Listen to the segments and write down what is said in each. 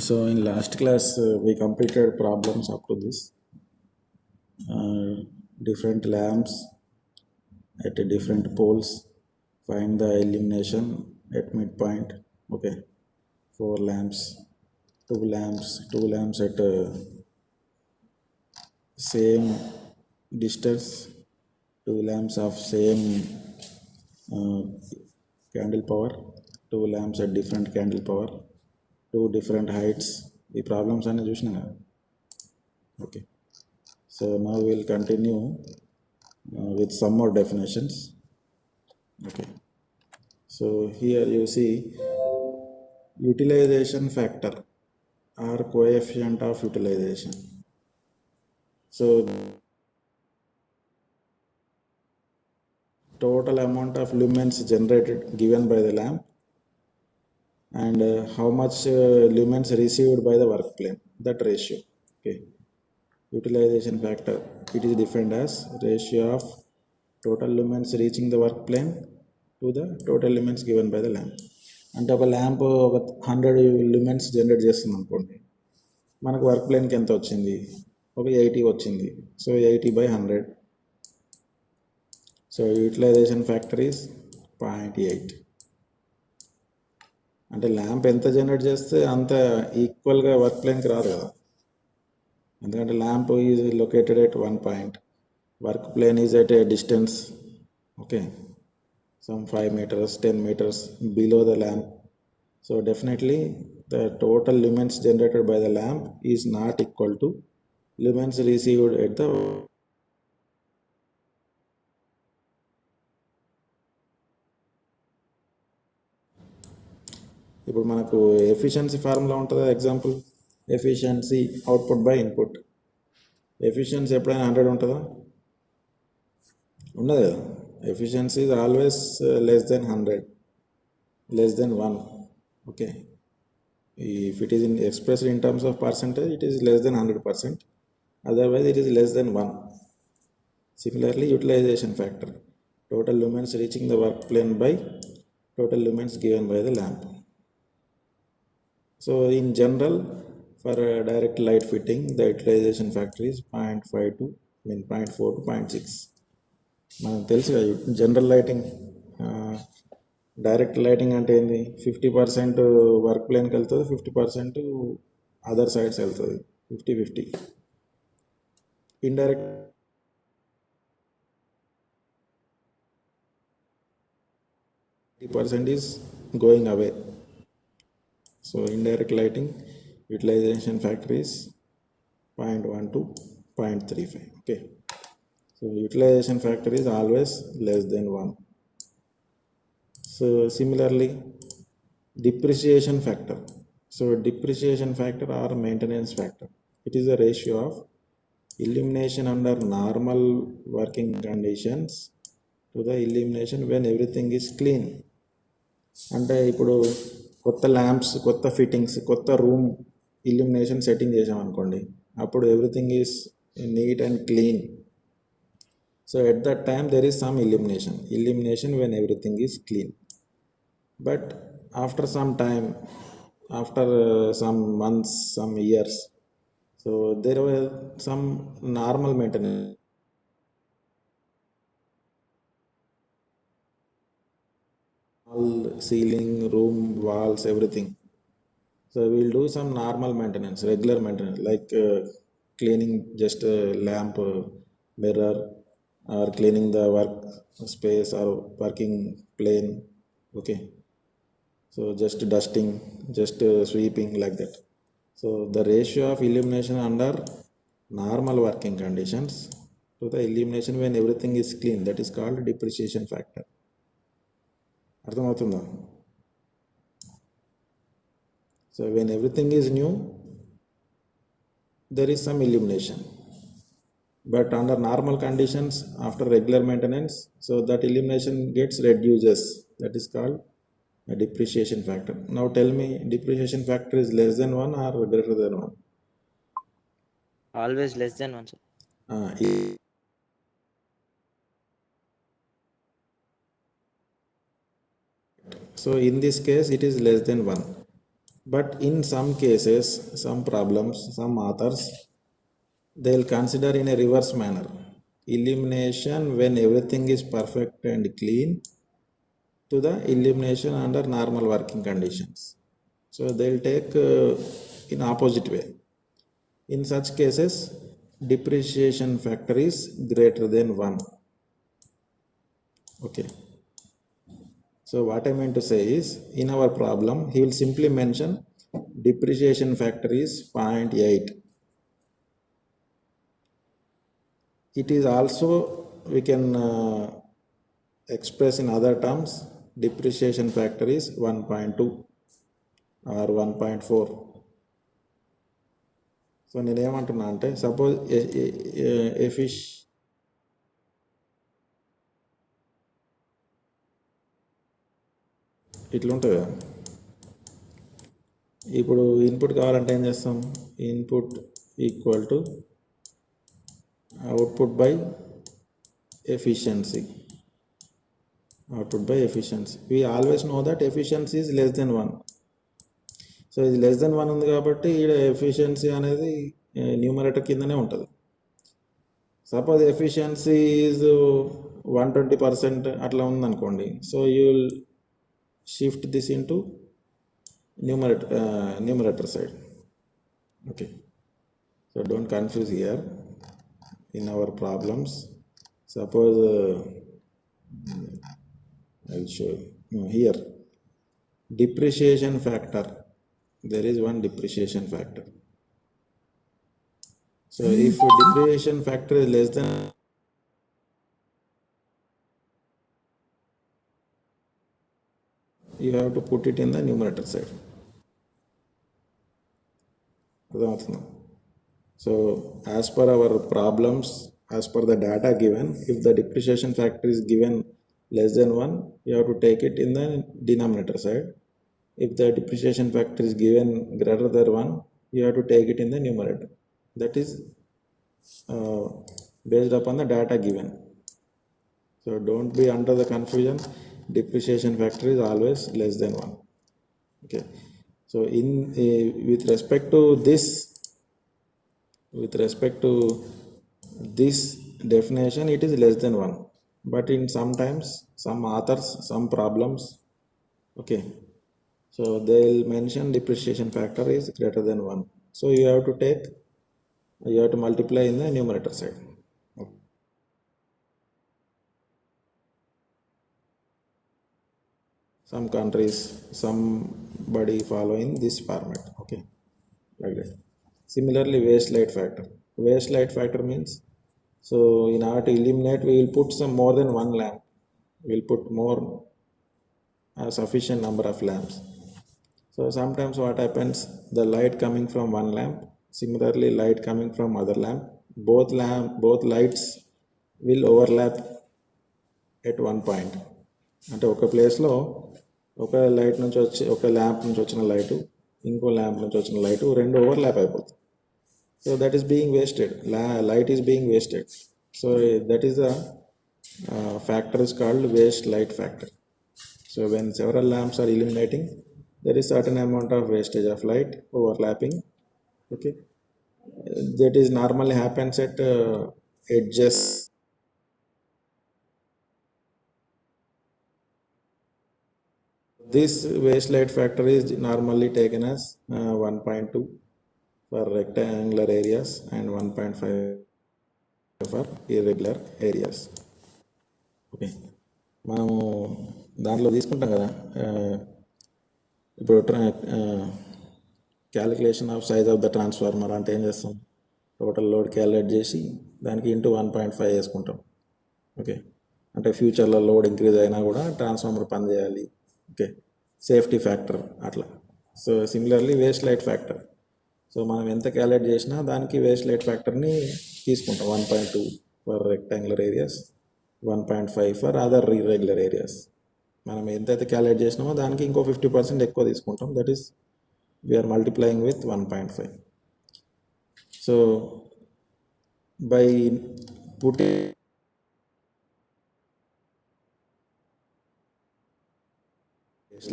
So in last class we completed problems up to this different lamps at a different poles, find the illumination at midpoint. Okay, four lamps, two lamps at same distance, two lamps of same uh, candle power, two lamps at different candle power, two different heights. The problems are చూసినా కదా. Okay, so now we'll continue with some more definitions. Okay, so here you see utilization factor or coefficient of utilization. So total amount of lumens generated given by the lamp and how much lumens received by the work plane, that ratio. Okay, utilization factor, it is defined as ratio of total lumens reaching the work plane to the total lumens given by the lamp. అంటే ఒక lamp ఒక 100 lumens generate చేస్తుంది అనుకోండి, మనకు work ప్లేన్కి ఎంత వచ్చింది, ఒక 80 వచ్చింది. So 80/100. So utilization factor is 0.8. అంటే ల్యాంప్ ఎంత జనరేట్ చేస్తే అంత ఈక్వల్గా వర్క్ ప్లేన్కి రాదు కదా, ఎందుకంటే lamp is located at 1 point, work plane is at a distance, okay, some 5 meters 10 meters below the lamp. So definitely the total lumens generated by the lamp is not equal to lumens received at the ఇప్పుడు మనకు efficiency formula ఉంటుందా, example efficiency output by input. Efficiency ఎప్పుడైనా 100 ఉంటుందా, ఉండదు కదా. Efficiency is always less than 100, less than 1. Okay, if it is expressed in terms of percentage, it is less than 100%, otherwise it is less than 1. Similarly, utilization factor, total lumens reaching the work plane by total lumens given by the lamp. So in general, for a direct light fitting, the utilization factor is 0.5 to 0.4 to 0.6. మనకు తెలుసు కదా general lighting, direct lighting అంటే ఏంది, 50% work ప్లేన్కి వెళ్తుంది, 50% other sides వెళ్తుంది, 50-50. Indirect % is going away. So indirect lighting utilization factor is 0.1 to 0.35. Okay, so utilization factor is always less than 1. So similarly, depreciation factor. So depreciation factor or maintenance factor, it is a ratio of illumination under normal working conditions to the illumination when everything is clean. అంటే ఇప్పుడు కొత్త lamps, కొత్త fittings, కొత్త room illumination setting చేసామనుకోండి, అప్పుడు everything is neat and clean. So at that time there is some illumination when everything is clean. But after some time, after some months, some years, so there were some normal maintenance, all ceiling, room, walls, everything. So we'll do some normal maintenance, regular maintenance, like cleaning just a lamp, mirror, or cleaning the work space or working plane. Okay, so just dusting, just sweeping, like that. So the ratio of illumination under normal working conditions to the illumination when everything is clean, that is called depreciation factor. అర్థమవుతుందా? So when everything is new, there is some illumination, but under normal conditions, after regular maintenance, so that illumination gets reduces, that is called a depreciation factor. Now tell me, depreciation factor is less than 1 or greater than 1? Always less than 1, sir. So in this case it is less than 1, But in some cases, some problems, some authors, they'll consider in a reverse manner. Elimination when everything is perfect and clean to the elimination under normal working conditions. So they'll take in opposite way. In such cases, depreciation factor is greater than 1. Okay. So what I meant to say is, in our problem, he will simply mention depreciation factor is 0.8. It is also, we can express in other terms, depreciation factor is 1.2 or 1.4. So నేనేమంటున్నా అంటే, suppose ఇట్లుంటుంది కదా. ఇప్పుడు input కావాలంటే ఏం చేస్తాం? Input equal to output by efficiency. Output by efficiency. We always know that efficiency is less than 1. So ఇది less than 1 ఉంది కాబట్టి ఇక్కడ ఎఫిషియన్సీ అనేది న్యూమరేటర్ కిందనే ఉంటుంది. సపోజ్ ఎఫిషియన్సీ ఈజ్ 120% అట్లా ఉందనుకోండి. So you will shift this into numerator side. Okay, so don't confuse here in our problems. Suppose I'll show you here depreciation factor. There is one depreciation factor. So if depreciation factor is less than, you have to put it in the numerator side. So as per our problems, as per the data given, if the depreciation factor is given less than 1, you have to take it in the denominator side. If the depreciation factor is given greater than 1, you have to take it in the numerator. That is based upon the data given. So don't be under the confusion. Depreciation factor is always less than 1. Okay. So with respect to this definition, it is less than 1. But in sometimes, some authors, some problems, okay, so they'll mention depreciation factor is greater than 1. So you have to multiply in the numerator side. Okay. Some countries, somebody following this format, okay, like that. Similarly, waste light factor. Waste light factor means, so in order to eliminate, we will put some more than one lamp. We will put more sufficient number of lamps. So sometimes what happens, the light coming from one lamp, similarly light coming from other lamp, both lights will overlap at one point. అంటే ఒక ప్లేస్లో ఒక light నుంచి వచ్చి, ఒక lamp నుంచి వచ్చిన light, ఇంకో ల్యాంప్ నుంచి వచ్చిన లైటు రెండు ఓవర్లాప్ అయిపోతుంది. So that is being wasted. Light is being wasted. So that is the factor is called waste light factor. So when several lamps are illuminating, there is certain amount of wastage of light overlapping. Okay, that is normally happens at edges. This waste light factor is normally taken as 1.2 for rectangular areas and 1.5 for irregular areas. Okay, మనము దాంట్లో తీసుకుంటాం కదా, ఇప్పుడు calculation of size of the transformer అంటే ఏం చేస్తాం, total load calculate చేసి దానికి ఇంటూ 1.5 వేసుకుంటాం. ఓకే, అంటే ఫ్యూచర్లో లోడ్ ఇంక్రీజ్ అయినా కూడా ట్రాన్స్ఫార్మర్ పనిచేయాలి. ఓకే, సేఫ్టీ ఫ్యాక్టర్ అట్లా. So similarly waste light factor, so మనం ఎంత క్యాలిక్యులేట్ చేసినా దానికి వేస్ట్ లైట్ ఫ్యాక్టర్ని తీసుకుంటాం. 1.2 for rectangular areas, 1.5 for other irregular areas. మనం ఎంతైతే క్యాలిక్యులేట్ చేసినామో దానికి ఇంకో 50% ఎక్కువ తీసుకుంటాం. That is we are multiplying with 1.5. So by putting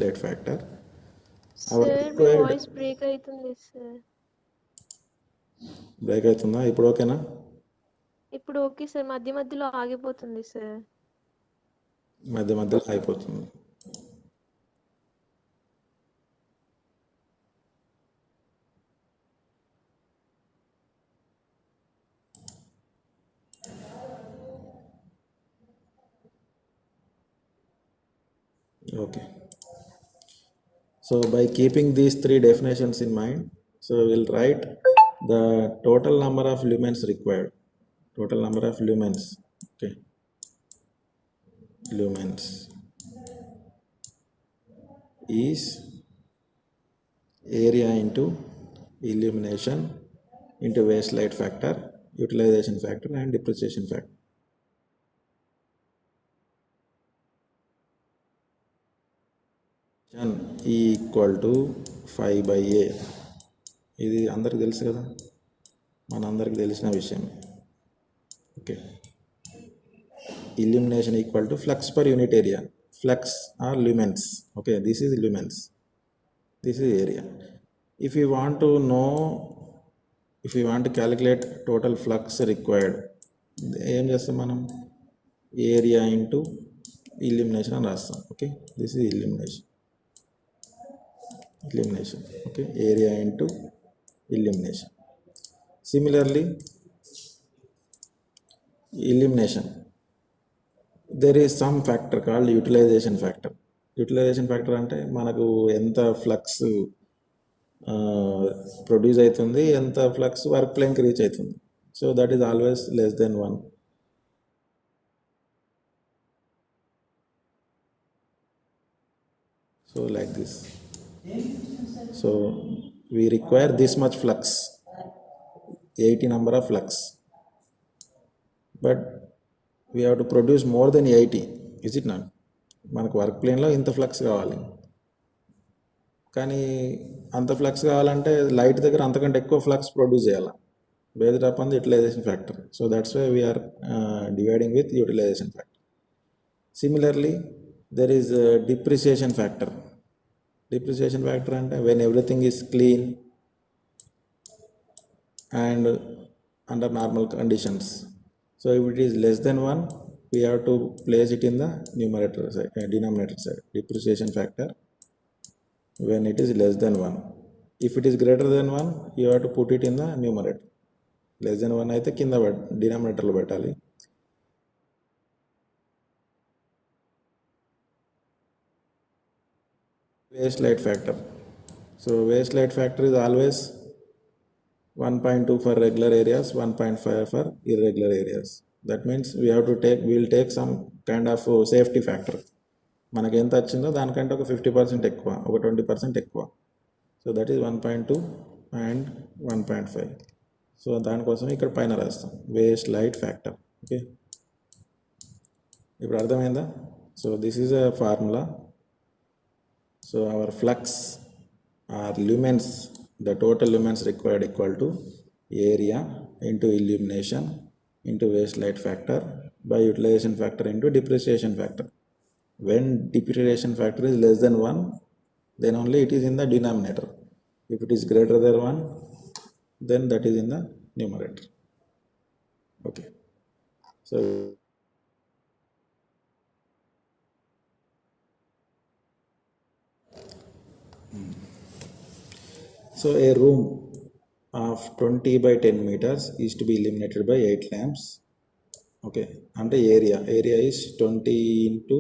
light factor, our sir మీ required వాయిస్ బ్రేక్ అవుతుంది సార్. బ్రేక్ అవుతుందా? ఇప్పుడు ఓకేనా? ఇప్పుడు ఓకే సార్, మధ్య మధ్యలో ఆగిపోతుంది సార్. మధ్య మధ్యలో అయిపోతుంది. Okay. So by keeping these three definitions in mind, so we'll write the total number of lumens required. Total number of lumens. Okay. Lumens is area into illumination into waste light factor, utilization factor and depreciation factor. Equal to 5/a. ఇది అందరికి తెలుసు కదా, మనందరికి తెలిసిన విషయం. Okay. Illumination equal to flux per unit area. Flux are lumens. Okay, this is lumens, this is area. If you want to calculate total flux required, ఏం చేస్తాం మనం? ఏరియా ఇంటూ ఇల్యూమినేషన్ అని రాస్తాం. Okay, this is illumination. Okay, area into illumination. Similarly, illumination, there is some factor called utilization factor. Utilization factor అంటే మనకు ఎంత flux produce అవుతుంది, ఎంత ఫ్లక్స్ వర్క్ ప్లేన్కి రీచ్ అవుతుంది. So that is always less than 1. So like this. So we require this much flux, 80 number of flux, but we have to produce more than 80, is it not? మనకు work ప్లేన్లో ఇంత flux కావాలి, కానీ అంత flux కావాలంటే light దగ్గర అంతకంటే ఎక్కువ ఫ్లక్స్ ప్రొడ్యూస్ చేయాలి, based upon the utilization factor. So that's why we are dividing with utilization factor. Similarly there is depreciation factor. Depreciation factor అంటే when everything is clean and under normal conditions. So if it is less than 1, we have to place it in the numerator side, denominator side. Depreciation factor when it is less than 1. If it is greater than 1, you have to put it in the numerator. Less than 1 అయితే కింద డినామినేటర్లో పెట్టాలి. Waste light factor. So waste light factor is always 1.2 for regular areas, 1.5 for irregular areas. That means we will take some kind of safety factor. మనకి ఎంత వచ్చిందో దానికంటే ఒక 50% ఎక్కువ, ఒక 20% ఎక్కువ. So that is 1.2 and 1.5. So దానికోసం ఇక్కడ పైన రాస్తాం వేస్ట్ లైట్ ఫ్యాక్టర్. ఓకే, ఇప్పుడు అర్థమైందా? So this is a formula. So our flux or lumens, the total lumens required equal to area into illumination into waste light factor by utilization factor into depreciation factor. When depreciation factor is less than 1, then only it is in the denominator. If it is greater than 1, then that is in the numerator. Okay, so a room of 20 by 10 meters is to be illuminated by 8 lamps. Okay, and the area is 20 into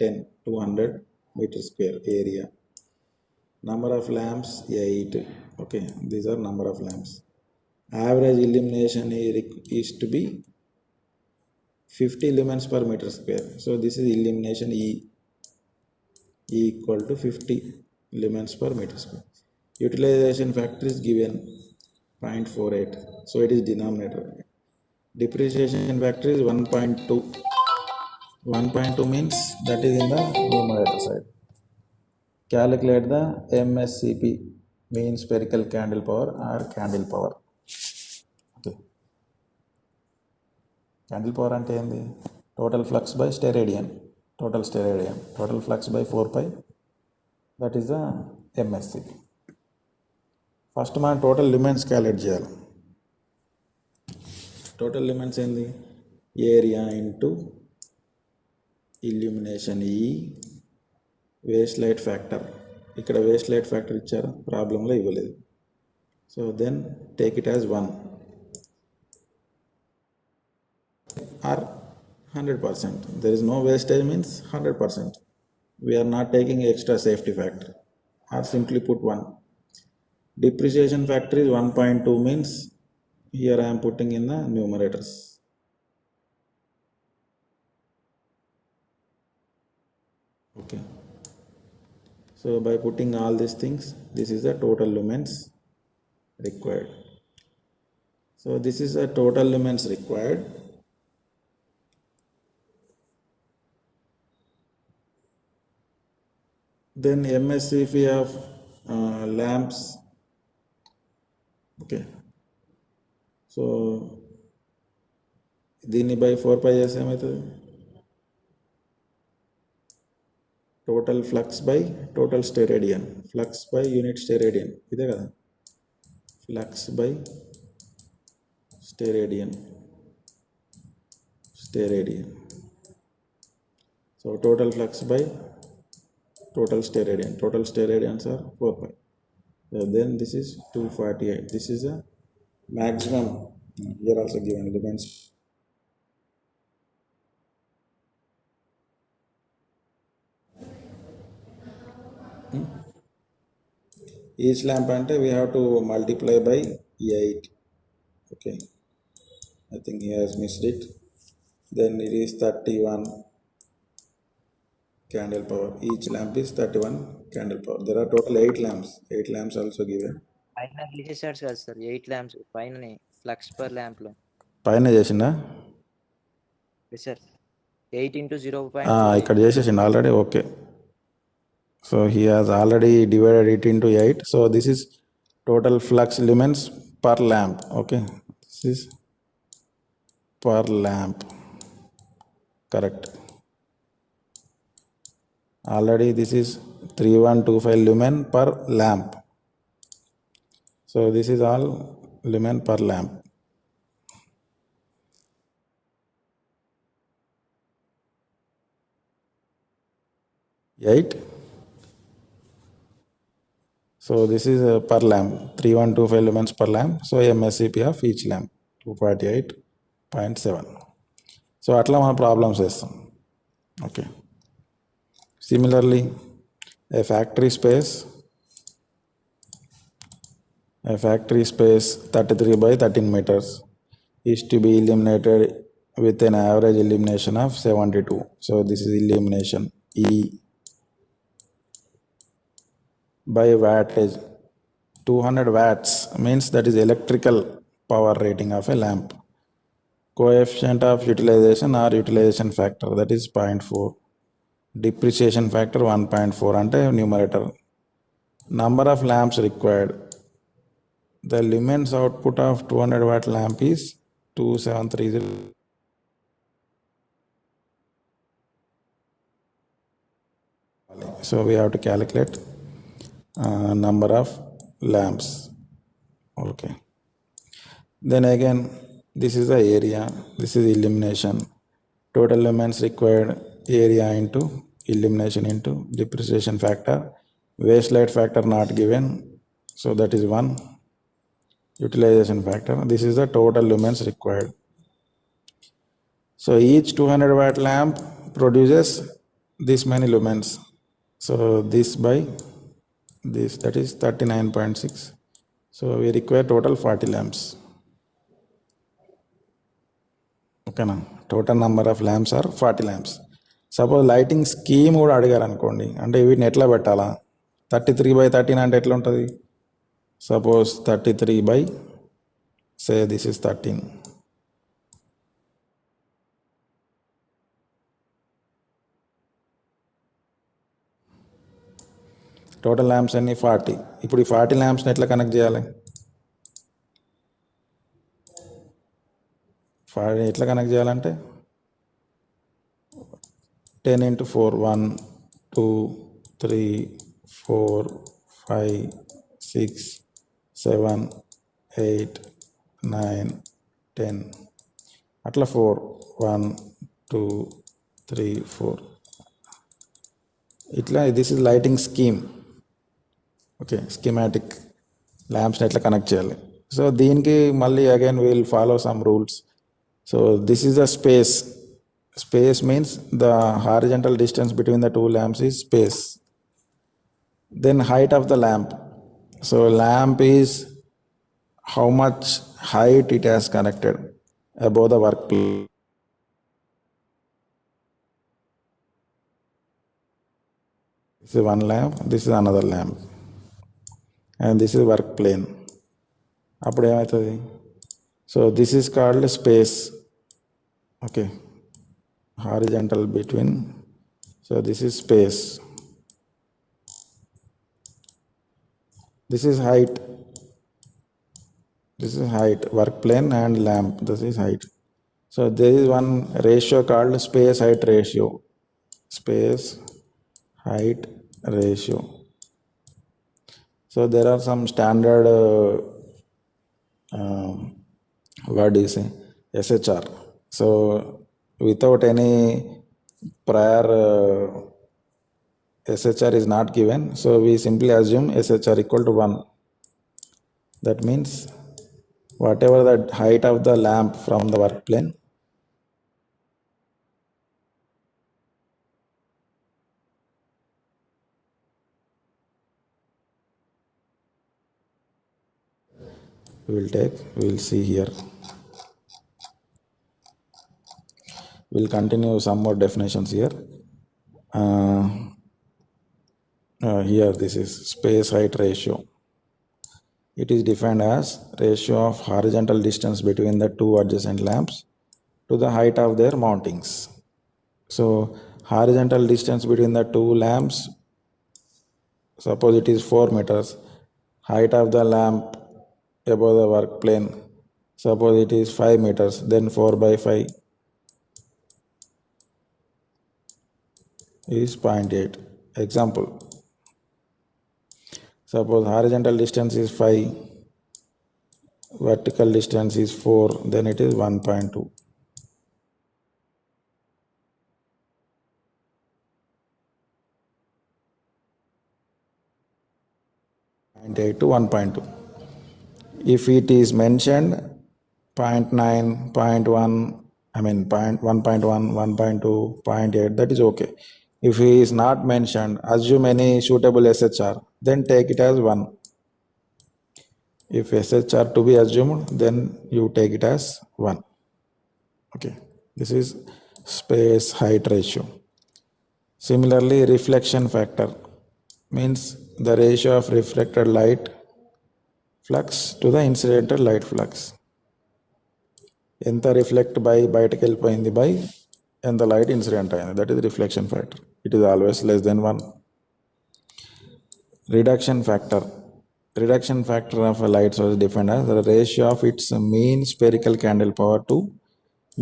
10, 200 meter square area. Number of lamps 8. Okay, these are number of lamps. Average illumination is to be 50 lumens per meter square. So this is illumination E equal to 50 lumens per meter square. Utilization factor is given 0.48, so it is denominator. Depreciation factor is 1.2. 1.2 means that is in the numerator side. Calculate the MSCP, mean spherical candle power or candle power. Okay, candle power అంటే ఏంది? Total flux by steradian. Total flux by 4 pi, that is the MSCP. First మనం total lumens calculate చేయాలి. Total lumens ఏంది? Area into illumination ఈ waste light factor. ఇక్కడ waste light factor ఇచ్చారు, ప్రాబ్లంలో ఇవ్వలేదు. So then take it as 1 or 100%. There is no wastage means 100%. We are not taking extra safety factor, or simply put 1. Depreciation factor is 1.2 means here I am putting in the numerators. Okay. So by putting all these things, this is the total lumens required. So this is the total lumens required. Then MSCP of lamps. Okay. So దీన్ని by 4 చేస్తే ఏమవుతుంది? Total flux by total steradian. Flux by unit steradian, ఇదే కదా, flux by steradian. So total flux by total steradian. Total steradians are 4 pi. So then this is 248. This is a maximum. Here also given elements. Each lamp ante we have to multiply by 8. Okay, I think he has missed it. Then it is 31 candle power. Each lamp is 31 candle power. There are total 8 lamps. 8 lamps also given. పైన తీసేసాడు కదా sir 8 lamps పైననే flux per lamp లో పైన చేసిందా? Sir 8 into 0.2. ఇక్కడ చేసేసిండు already. Okay, so he has already divided it into 8. So this is total flux lumens per lamp. Okay, this is per lamp, correct. Already this is 3125 lumen per lamp. So this is all lumen per lamp. Right? So this is per lamp, 3125 lumens per lamp. So MSCP of each lamp 248.7. So atla మన problems వేస్తాం. Okay, similarly a factory space 33 by 13 meters is to be illuminated with an average illumination of 72. So this is illumination E by wattage. 200 watts means that is electrical power rating of a lamp. Coefficient of utilization or utilization factor, that is 0.4. Depreciation factor 1.4 ante numerator. Number of lamps required. The lumens output of 200 watt lamp is 2730. So we have to calculate number of lamps. Okay, then again this is the area, this is illumination. Total lumens required, area into illumination into depreciation factor. Waste light factor not given, so that is 1. Utilization factor, this is the total lumens required. So each 200 watt lamp produces this many lumens. So this by this, that is 39.6. So we require total 40 lamps. Okay na, total number of lamps are 40 lamps. Suppose lighting scheme కూడా అడిగారు అనుకోండి, అంటే వీటిని ఎట్లా పెట్టాలా? 33 by 13 అంటే ఎట్లా ఉంటుంది? Suppose 33 by, say this is 13. Total lamps అన్ని 40. ఇప్పుడు ఈ 40 ల్యాంప్స్ని ఎట్లా కనెక్ట్ చేయాలి? ఎట్లా కనెక్ట్ చేయాలంటే 10 into 4, 1 2 3 4 5, 6, 7, 8, 9, 10 అట్లా 4, 1, 2, 3, 4 ఇట్లా. This is lighting scheme. Okay, schematic ల్యాంప్స్ని ఎట్లా కనెక్ట్ చేయాలి. సో దీనికి మళ్ళీ again will follow some rules. So this is the space. Space means the horizontal distance between the two lamps is space. Then height of the lamp. So lamp is how much height it has connected above the workpiece. This is one lamp, this is another lamp, and this is work plane. అప్పుడు ఏమవుతుంది? So this is called space. Okay, horizontal between. So this is space. This is height. This is height, work plane and lamp. This is height. So there is one ratio called space height ratio. Space height ratio. So there are some standard what do you say, SHR. So without any prior SHR is not given, so we simply assume SHR equal to 1. That means whatever the height of the lamp from the work plane, we'll see here. We'll continue some more definitions here. Here this is space height ratio. It is defined as ratio of horizontal distance between the two adjacent lamps to the height of their mountings. So horizontal distance between the two lamps, suppose it is 4 meters. Height of the lamp above the work plane, suppose it is 5 meters, then 4 by 5 is 0.8. Example, suppose horizontal distance is 5, vertical distance is 4, then it is 1.2. 0.8 to 1.2. If it is mentioned 0.9, 0.1, I mean 1.1, 1.2, 0.8, that is okay. If he is not mentioned, assume any suitable SHR, then take it as 1. If SHR to be assumed, then you take it as 1. Okay, this is space height ratio. Similarly, reflection factor means the ratio of reflected light flux to the incidental light flux. ఎంత reflect బయటకు వెళ్ళిపోయింది by ఎంత light incident అయింది, that is reflection factor. It is always less than 1. Reduction factor. Reduction factor of a light source is defined as the ratio of its mean spherical candle power to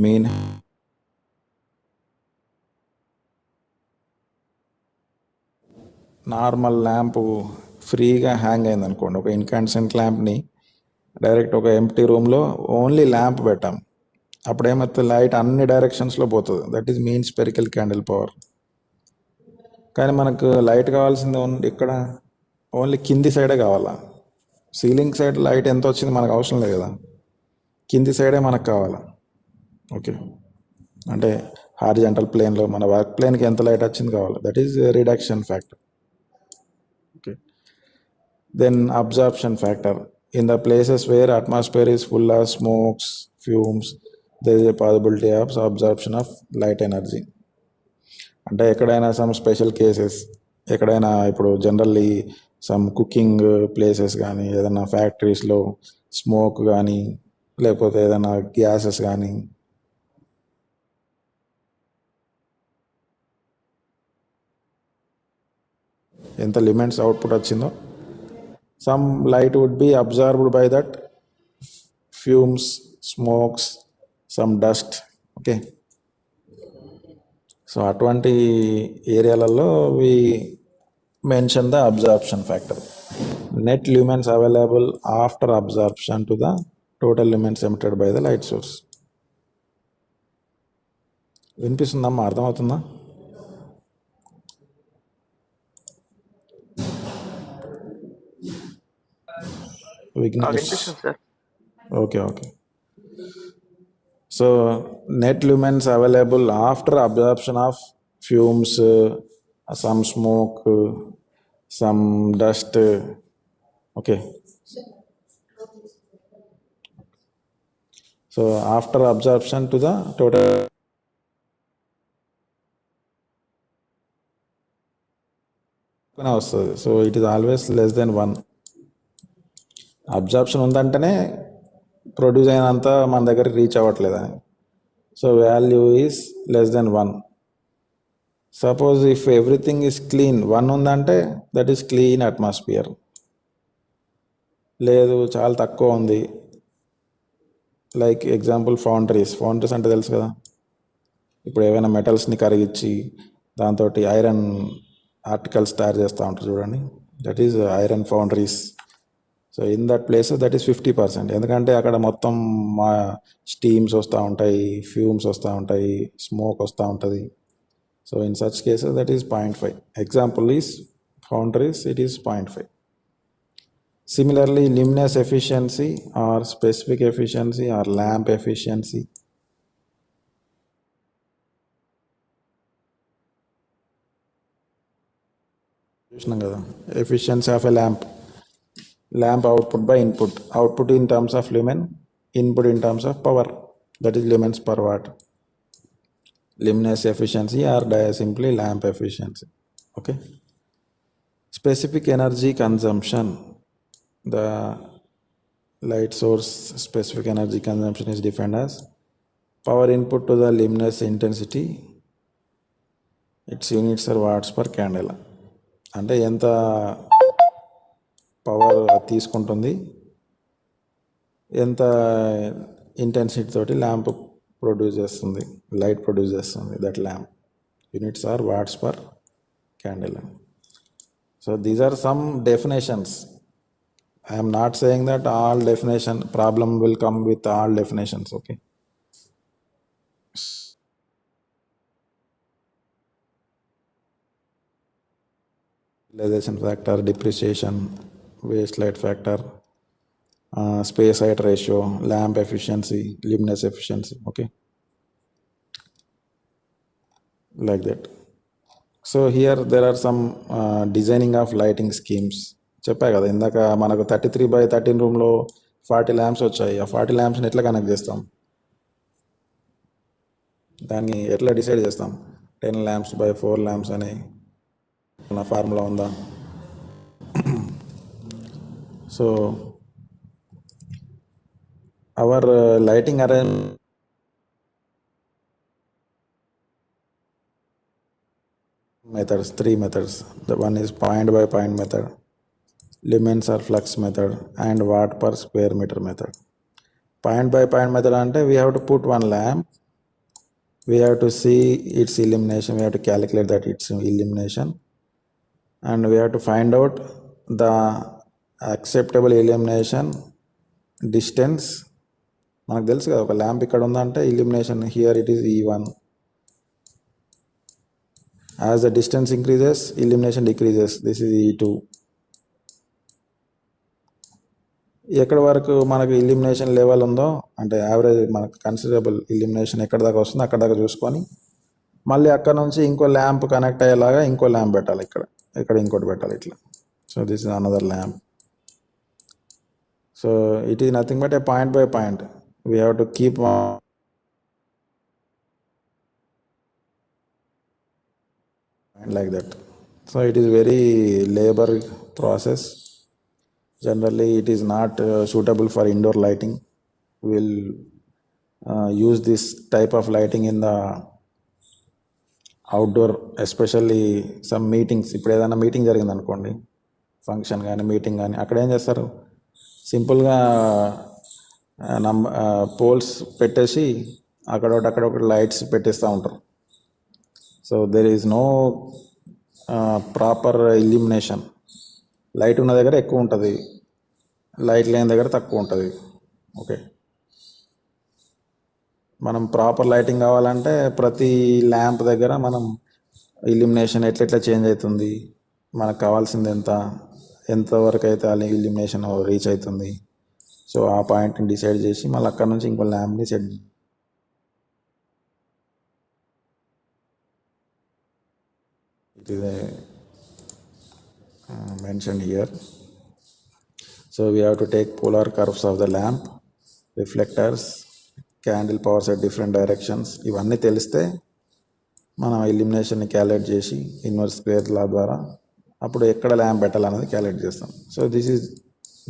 mean normal lamp ఫ్రీగా hang అయింది అనుకోండి, ఒక ఇన్కాన్సెంట్ ల్యాంప్ని direct ఒక empty రూమ్లో only lamp పెట్టాం, అప్పుడు ఏమవుతుంది, light అన్ని డైరెక్షన్స్లో పోతుంది. That is mean spherical candle power. కానీ మనకు లైట్ కావాల్సింది ఇక్కడ ఓన్లీ కింది సైడే కావాలా. సీలింగ్ సైడ్ లైట్ ఎంత వచ్చింది మనకు అవసరం లేదు కదా, కింది సైడే మనకు కావాలా. ఓకే, అంటే హారిజాంటల్ ప్లేన్లో మన వర్క్ ప్లేన్కి ఎంత లైట్ వచ్చింది కావాలి, that is reduction factor. Okay, then absorption factor. In the places where atmosphere is full of smokes, fumes, there is a possibility of absorption of light energy. అంటే ఎక్కడైనా some special cases, ఎక్కడైనా ఇప్పుడు generally some cooking places కానీ, ఏదైనా ఫ్యాక్టరీస్లో smoke కానీ, లేకపోతే ఏదైనా gases కానీ, ఎంత లిమిట్స్ అవుట్పుట్ వచ్చిందో, some light would be absorbed by that fumes, smokes, some dust. Okay, so అటువంటి ఏరియాలలో we mention the absorption factor. net lumens available after absorption to the total lumens emitted by the light source. వినిపిస్తుందమ్మా, అర్థమవుతుందా? విఘ్నేష్, వినిపిస్తుంది sir. Okay. So net lumens available after absorption of fumes, some smoke, some dust. Okay. So after absorption to the total వస్తుంది. So it is always less than 1. Absorption ఉందంటేనే produce అయినంత మన దగ్గరికి reach అవ్వట్లేదని. So value is less than 1. Suppose if everything is clean, 1 ఉందంటే that is clean atmosphere. లేదు చాలా తక్కువ ఉంది, లైక్ ఎగ్జాంపుల్ ఫౌండరీస్ అంటే తెలుసు కదా, ఇప్పుడు ఏవైనా మెటల్స్ని కరిగించి దాంతో ఐరన్ ఆర్టికల్స్ తయారు చేస్తూ ఉంటారు చూడండి, that is iron foundries. So in that place that is 50%. ఎందుకంటే అక్కడ మొత్తం మా స్టీమ్స్ వస్తూ ఉంటాయి, ఫ్యూమ్స్ వస్తూ ఉంటాయి, స్మోక్ వస్తూ ఉంటుంది. So in such cases that is 0.5. Example is foundries, it is 0.5. Similarly, luminous efficiency or specific efficiency or lamp efficiency. చూసినాం కదా, efficiency of a lamp output by input, output in terms of lumen, input in terms of power, that is lumens per watt. Luminous efficiency or simply lamp efficiency. Okay. Specific energy consumption. The light source specific energy consumption is defined as power input to the luminous intensity. Its units are watts per candle. అంటే ఎంత power తీసుకుంటుంది, ఎంత intensity తోటి lamp produce చేస్తుంది, light produce చేస్తుంది, that lamp. Units are watts per candle. So these are some definitions. I am not saying that all definition problem will come with all definitions. Okay. Utilization factor, depreciation, waste light factor, space height ratio, lamp efficiency, luminous efficiency. Okay. Like that. So here there are some designing of lighting schemes. చెప్పా కదా ఇందాక, మనకు 33/13 రూమ్లో 40 lamps వచ్చాయి. ఆ 40 ల్యాంప్స్ని ఎట్లా connect చేస్తాం, దాన్ని ఎట్లా డిసైడ్ చేస్తాం? 10 ల్యాంప్స్ బై 4 ల్యాంప్స్ అని నా ఫార్ములా ఉందా? So our lighting arrange methods, 3 methods. The one is point by point method, lumens or flux method, and watt per square meter method. Point by point method ante we have to put one lamp, we have to see its illumination, we have to calculate that its illumination, and we have to find out the acceptable illumination distance. మనకు తెలుసు కదా, ఒక lamp ఇక్కడ ఉందంటే illumination here it is E1. As the distance increases, illumination decreases. This is E2. ఎక్కడి వరకు మనకు illumination level ఉందో, అంటే యావరేజ్ మనకు కన్సిడరబుల్ ఇల్యూమినేషన్ ఎక్కడి దాకా వస్తుందో అక్కడ దాకా చూసుకొని మళ్ళీ అక్కడ నుంచి ఇంకో ల్యాంప్ కనెక్ట్ అయ్యేలాగా ఇంకో ల్యాంప్ పెట్టాలి, ఇక్కడ ఇంకోటి పెట్టాలి ఇట్లా. So this is another lamp. So it is nothing but A point by point. We have to keep like that. So it is very labor process. Generally it is not suitable for indoor lighting. We will use this type of lighting in the outdoor, especially some meetings. ఇప్పుడు ఏదైనా meeting జరిగింది అనుకోండి, function కానీ meeting కానీ, అక్కడ ఏం చేస్తారు, సింపుల్గా పోల్స్ పెట్టేసి అక్కడ ఒకటి లైట్స్ పెట్టేస్తూ ఉంటారు. So there is no proper illumination. Light ఉన్న దగ్గర ఎక్కువ ఉంటుంది, లైట్ లేని దగ్గర తక్కువ ఉంటుంది. ఓకే, మనం ప్రాపర్ లైటింగ్ కావాలంటే ప్రతి ల్యాంప్ దగ్గర మనం ఇల్యూమినేషన్ ఎట్లెట్లా చేంజ్ అవుతుంది, మనకు కావాల్సింది ఎంతవరకు అయితే ఆ ఇల్యూమినేషన్ రీచ్ అవుతుంది, సో ఆ పాయింట్ని డిసైడ్ చేసి మళ్ళీ అక్కడ నుంచి ఇంకో ల్యాంప్ని set. It is mentioned here. So we have to take polar curves of the lamp, reflectors, candle powers at different directions. ఇవన్నీ తెలిస్తే మనం ఇల్యూమినేషన్ని క్యాలిక్యులేట్ చేసి ఇన్వర్స్ స్క్వేర్ లా ద్వారా అప్పుడు ఎక్కడ ల్యాంప్ పెట్టాలనేది క్యాలిక్యులేట్ చేస్తాం. So this is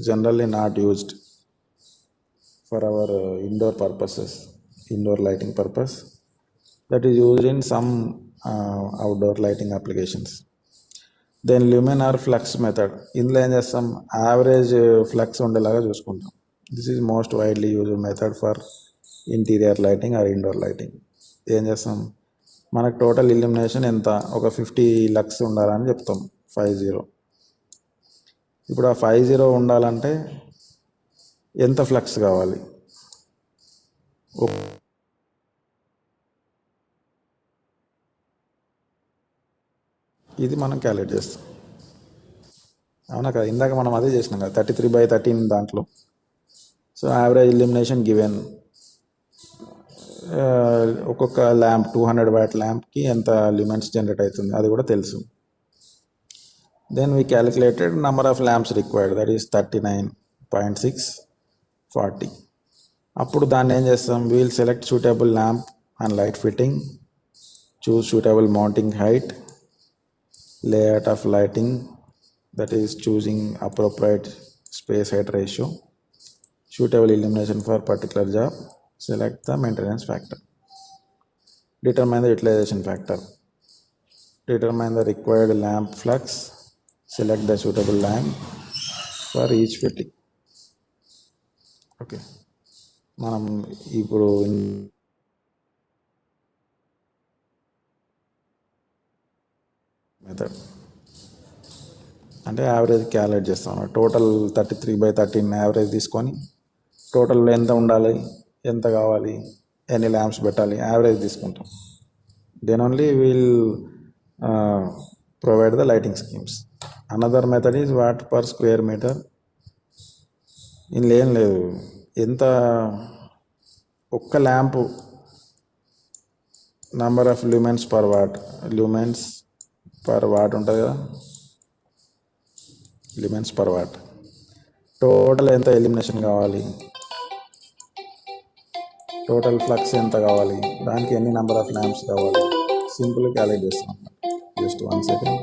generally not used for our indoor purposes, indoor lighting purpose. That is used in some outdoor lighting applications. Then lumen or flux method. ఇందులో ఏం చేస్తాం, average flux ఉండేలాగా చూసుకుంటాం. This is most widely used method for interior lighting or indoor lighting. ఏం చేస్తాం, మనకు total illumination ఎంత, ఒక 50 లక్స్ ఉండాలని చెప్తాం, 50. ఇప్పుడు ఆ 50 ఉండాలంటే ఎంత ఫ్లక్స్ కావాలి, ఇది మనం క్యాలిక్యులేట్ చేస్తాం. అవునా కదా, ఇందాక మనం అదే చేసినాం కదా 33/13 దాంట్లో. సో యావరేజ్ ఇల్యూమినేషన్ గివెన్, ఒక్కొక్క ల్యాంప్ 200 వాట్ ల్యాంప్కి ఎంత ల్యూమెన్స్ జనరేట్ అవుతుంది అది కూడా తెలుసు. Then we calculated number of lamps required, that is 39.6 40. అప్పుడు దాన్ని ఏం చేస్తాం, we'll select suitable lamp and light fitting, choose suitable mounting height, layout of lighting, that is choosing appropriate space height ratio, suitable illumination for particular job, select the maintenance factor, determine the utilization factor, determine the required lamp flux, select the suitable lamp for each fitting. Okay, మనం ఇప్పుడు method అంటే average calculate చేస్తాం. Total 33/13 average తీసుకొని టోటల్లో ఎంత ఉండాలి, ఎంత కావాలి, ఎన్ని ల్యాంప్స్ పెట్టాలి, యావరేజ్ తీసుకుంటాం. Then only will provide the lighting schemes. Another method is watt per square metre. ఇందులో ఏం లేదు, ఎంత ఒక్క lamp number of lumens per watt, lumens per watt ఉంటుంది కదా, ల్యూమెన్స్ పర్ వాట్. టోటల్ ఎంత ఎలిమినేషన్ కావాలి, టోటల్ ఫ్లక్స్ ఎంత కావాలి, దానికి ఎన్ని నెంబర్ ఆఫ్ ల్యాంప్స్ కావాలి, సింపుల్ క్యాలిక్యులేట్ చేస్తాం. Just 1 second.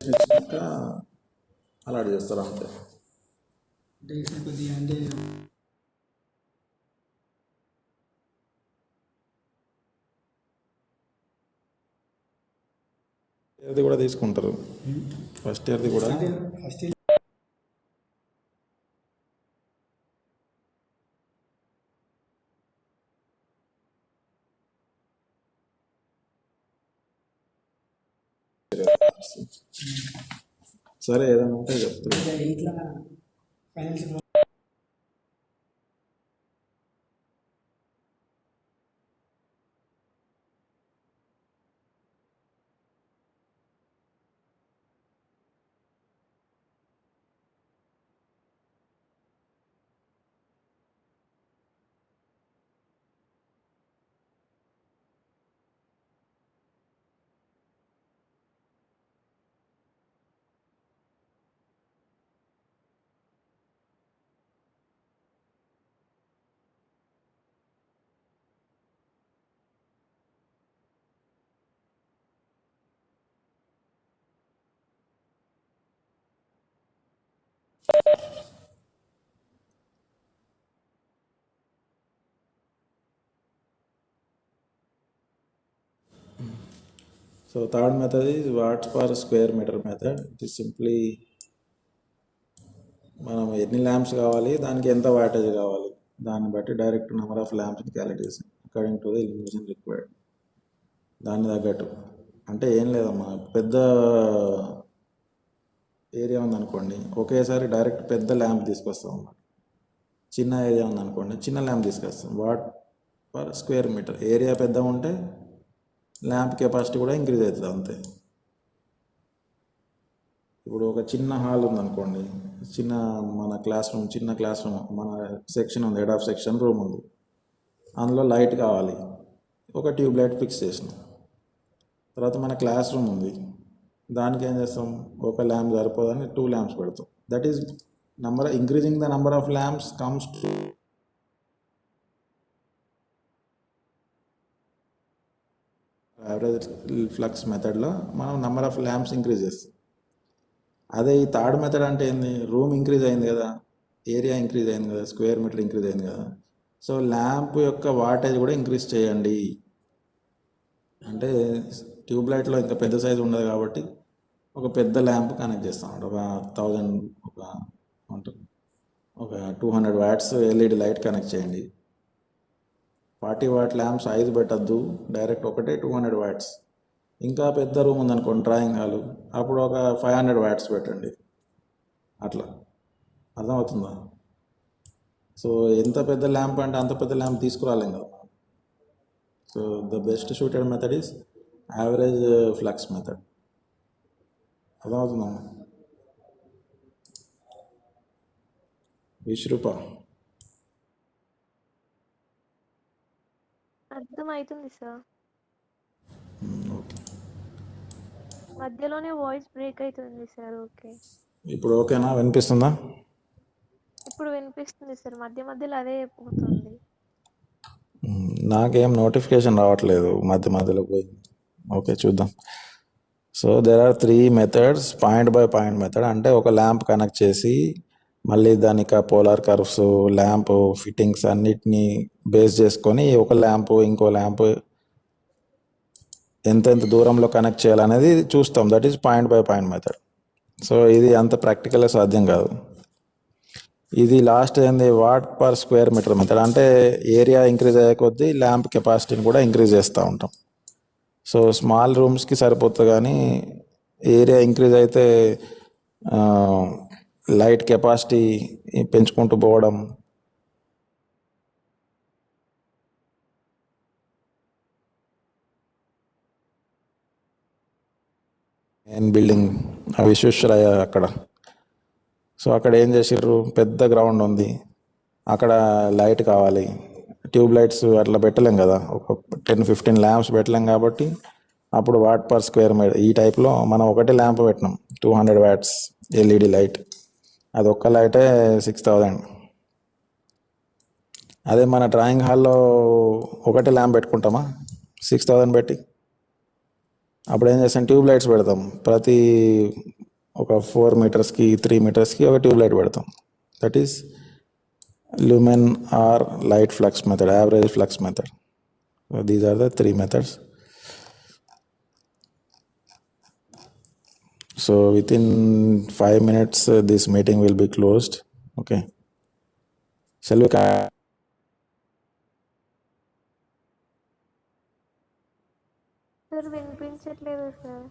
ఇచ్చినాక అలాట్ చేస్తారు అంతే. అంటే ఇక్కడ కొద్దిగా అంటే ఇయర్ది కూడా తీసుకుంటారు, ఫస్ట్ ఇయర్ది కూడా. ఫస్ట్ సరే ఏదైనా ఉంటే చెప్తారు. ఇట్లా finance So third method is watts per square meter method. It is simply మనం ఎన్ని ల్యాంప్స్ కావాలి, దానికి ఎంత వాటేజ్ కావాలి, దాన్ని బట్టి డైరెక్ట్ నెంబర్ ఆఫ్ ల్యాంప్స్ని క్యాలిక్యులేట్ చేసాం according to the illumination required. దాన్ని తగ్గట్టు అంటే ఏం లేదమ్మా, పెద్ద ఏరియా ఉందనుకోండి ఒకేసారి డైరెక్ట్ పెద్ద ల్యాంప్ తీసుకొస్తాం అన్నమాట. చిన్న ఏరియా ఉందనుకోండి చిన్న ల్యాంప్ తీసుకొస్తాం. Watt per square metre area పెద్దగా ఉంటే ల్యాంప్ కెపాసిటీ కూడా ఇంక్రీజ్ అవుతుంది అంతే. ఇప్పుడు ఒక చిన్న హాల్ ఉందనుకోండి, చిన్న మన చిన్న క్లాస్ రూమ్, మన సెక్షన్ ఉంది, హెడ్ ఆఫ్ సెక్షన్ రూమ్ ఉంది, అందులో లైట్ కావాలి, ఒక ట్యూబ్ లైట్ ఫిక్స్ చేసినాం. తర్వాత మన క్లాస్ రూమ్ ఉంది, దానికి ఏం చేస్తాం, ఒక ల్యాంప్ సరిపోదని 2 ల్యాంప్స్ పెడతాం. That is increasing the number of lamps comes to average flux మెథడ్లో మనం నెంబర్ ఆఫ్ ల్యాంప్స్ ఇంక్రీజ్ చేస్తాం. అదే ఈ థర్డ్ మెథడ్ అంటే ఏంది, రూమ్ ఇంక్రీజ్ అయింది కదా, ఏరియా ఇంక్రీజ్ అయింది కదా, స్క్వేర్ మీటర్ ఇంక్రీజ్ అయింది కదా, సో ల్యాంప్ యొక్క వాటేజ్ కూడా ఇంక్రీజ్ చేయండి. అంటే ట్యూబ్ లైట్లో ఇంకా పెద్ద సైజు ఉండదు కాబట్టి ఒక పెద్ద ల్యాంప్ కనెక్ట్ చేస్తాం. ఒక 1000 ఒక 200 వాట్స్ ఎల్ఈడి లైట్ కనెక్ట్ చేయండి. 40 వాట్ ల్యాంప్స్ 5 పెట్టద్దు, డైరెక్ట్ ఒకటే 200 వాట్స్. ఇంకా పెద్ద రూమ్ ఉందనుకోండి డ్రాయింగ్ హాలు, అప్పుడు ఒక 500 వాట్స్ పెట్టండి. అట్లా అర్థమవుతుందా? సో ఎంత పెద్ద ల్యాంప్ అంటే అంత పెద్ద ల్యాంప్ తీసుకురాలేం కదా. So the best shooted method is average flux method. అర్థమవుతుందమ్మా? విశ్రూప అర్థమవుతుంది సార్. ఓకే, మధ్యలోనే వాయిస్ బ్రేక్ అవుతుంది సార్. ఓకే, ఇప్పుడు ఓకేనా, వినిపిస్తుందా? ఇప్పుడు వినిపిస్తుంది సార్. మధ్య మధ్యలో అదే పోతుంది. నాకేం నోటిఫికేషన్ రావట్లేదు, మధ్య మధ్యలో పోయి. ఓకే, చూద్దాం. So there are 3 methods. Point by point method అంటే ఒక ల్యాంప్ కనెక్ట్ చేసి మళ్ళీ దానికి పోలార్ కర్వ్స్, ల్యాంప్ ఫిట్టింగ్స్ అన్నిటినీ బేస్ చేసుకొని ఒక ల్యాంప్ ఇంకో ల్యాంప్ ఎంతెంత దూరంలో కనెక్ట్ చేయాలనేది చూస్తాం. That is point by point method. So ఇది అంత ప్రాక్టికల్గా సాధ్యం కాదు. ఇది లాస్ట్ ఏంది, what per square metre method అంటే ఏరియా ఇంక్రీజ్ అయ్యే కొద్దీ ల్యాంప్ కెపాసిటీని కూడా ఇంక్రీజ్ చేస్తూ ఉంటాం. సో స్మాల్ రూమ్స్కి సరిపోతుంది, కానీ ఏరియా ఇంక్రీజ్ అయితే లైట్ కెపాసిటీ పెంచుకుంటూ పోవడం, మెయిన్ బిల్డింగ్ విశ్వేశ్వరయ్య అక్కడ. సో అక్కడ ఏం చేసారు, పెద్ద గ్రౌండ్ ఉంది, అక్కడ లైట్ కావాలి, ట్యూబ్ లైట్స్ అట్లా పెట్టలేం కదా, ఒక 10-15 ల్యాంప్స్ పెట్టలేం కాబట్టి అప్పుడు వాట్ పర్ స్క్వేర్ మీటర్ ఈ టైప్లో మనం ఒకటే ల్యాంప్ పెట్టినాం, 200 వాట్స్ ఎల్ఈడి లైట్. అది ఒక్క లైటే 6000. అదే మన డ్రాయింగ్ హాల్లో ఒకటే ల్యాంప్ పెట్టుకుంటామా 6000 పెట్టి? అప్పుడు ఏం చేస్తాం, ట్యూబ్ లైట్స్ పెడతాం. ప్రతి ఒక 4 మీటర్స్కి 3 మీటర్స్కి ఒక ట్యూబ్ లైట్ పెడతాం. That is lumen or light flux method, average flux method. So these are the 3 methods. So within 5 minutes this meeting will be closed. Okay, shall we sir వినిపించట్లేదు sir.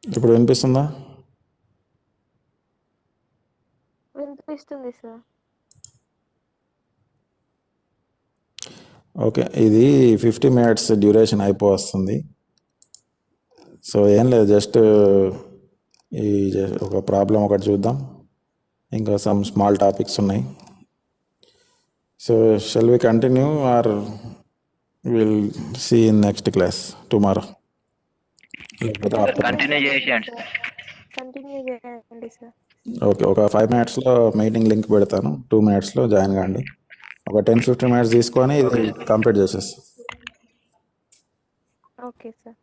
ఇప్పుడు వినిపిస్తుందా? వినిపిస్తుంది sir. Okay, ఇది 50 minutes duration అయిపోతుంది. So ఏం లేదు, just ఒక problem ఒకటి చూద్దాం, ఇంకా సమ్ స్మాల్ టాపిక్స్ ఉన్నాయి. So shall we continue or will see in next class tomorrow? Continue చేసేయండి సార్. కంటిన్యూ చేయండి సార్. ఓకే, ఒక 5 minutesలో మీటింగ్ లింక్ పెడతాను, 2 minutesలో జాయిన్ కాండి. ఒక 10-15 minutes తీసుకొని ఇది కంప్లీట్ చేసేస్తాం. Okay sir.